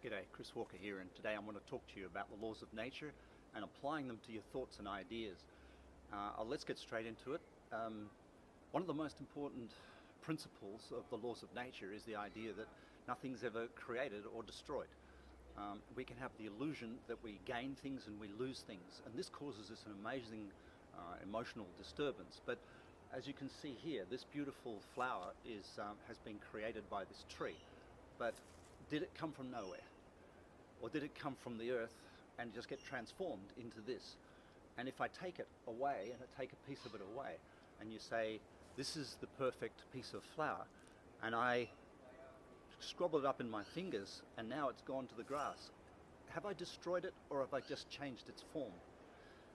G'day, Chris Walker here, and today I'm going to talk to you about the laws of nature and applying them to your thoughts and ideas. Let's get straight into it. One of the most important principles of the laws of nature is the idea that nothing's ever created or destroyed. We can have the illusion that we gain things and we lose things, and this causes us an amazing emotional disturbance. But as you can see here, this beautiful flower has been created by this tree. But did it come from nowhere? Or did it come from the earth and just get transformed into this? And if I take it away, and I take a piece of it away, and you say, this is the perfect piece of flour, and I scrabble it up in my fingers, and now it's gone to the grass, have I destroyed it, or have I just changed its form?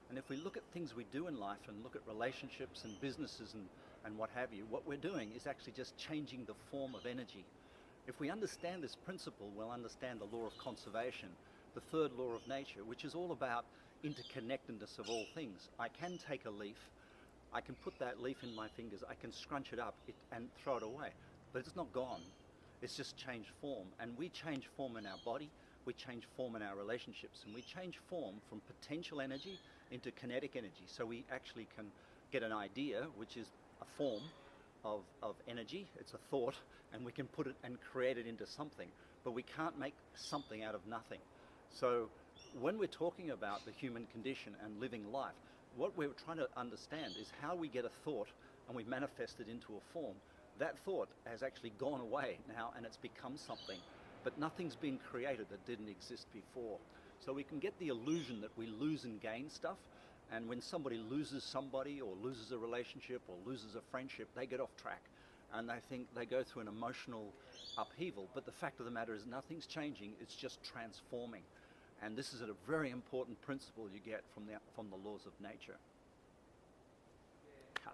And if we look at things we do in life and look at relationships and businesses and what have you, what we're doing is actually just changing the form of energy. If we understand this principle, we'll understand the law of conservation, the third law of nature, which is all about interconnectedness of all things. I can take a leaf, I can put that leaf in my fingers, I can scrunch it up and throw it away, but it's not gone. It's just changed form, and we change form in our body, we change form in our relationships, and we change form from potential energy into kinetic energy. So we actually can get an idea, which is a form of energy, it's a thought, and we can put it and create it into something, but we can't make something out of nothing. So when we're talking about the human condition and living life, what we're trying to understand is how we get a thought and we manifest it into a form. That thought has actually gone away now and it's become something, but nothing's been created that didn't exist before. So we can get the illusion that we lose and gain stuff, and when somebody loses somebody or loses a relationship or loses a friendship, they get off track and they think they go through an emotional upheaval. But the fact of the matter is nothing's changing, it's just transforming. And this is a very important principle you get from the laws of nature. Cut.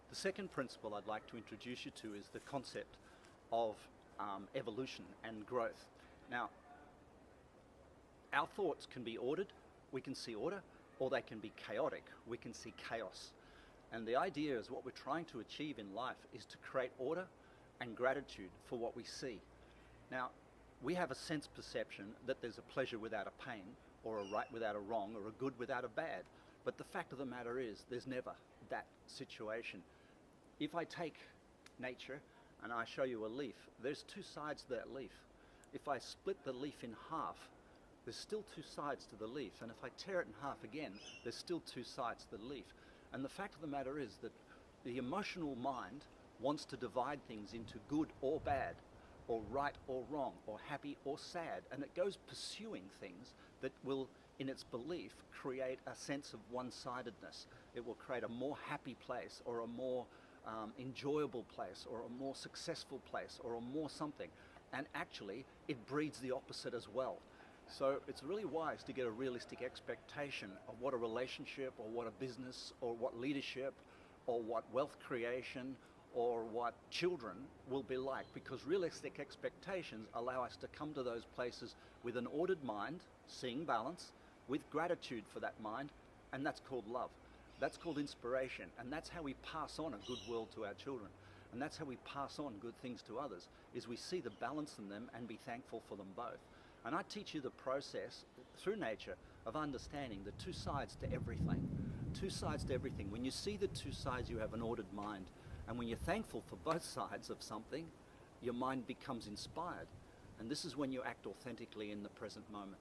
The second principle I'd like to introduce you to is the concept of evolution and growth. Now, our thoughts can be ordered, we can see order, or they can be chaotic, we can see chaos. And the idea is what we're trying to achieve in life is to create order and gratitude for what we see. Now, we have a sense perception that there's a pleasure without a pain, or a right without a wrong, or a good without a bad. But the fact of the matter is there's never that situation. If I take nature and I show you a leaf, there's two sides to that leaf. If I split the leaf in half, there's still two sides to the leaf. And if I tear it in half again, there's still two sides to the leaf. And the fact of the matter is that the emotional mind wants to divide things into good or bad, or right or wrong, or happy or sad. And it goes pursuing things that will, in its belief, create a sense of one-sidedness. It will create a more happy place, or a more enjoyable place, or a more successful place, or a more something. And actually, it breeds the opposite as well. So it's really wise to get a realistic expectation of what a relationship, or what a business, or what leadership, or what wealth creation, or what children will be like, because realistic expectations allow us to come to those places with an ordered mind, seeing balance, with gratitude for that mind, and that's called love. That's called inspiration, and that's how we pass on a good world to our children. And that's how we pass on good things to others, is we see the balance in them and be thankful for them both. And I teach you the process through nature of understanding the two sides to everything. Two sides to everything. When you see the two sides, you have an ordered mind. And when you're thankful for both sides of something, your mind becomes inspired. And this is when you act authentically in the present moment.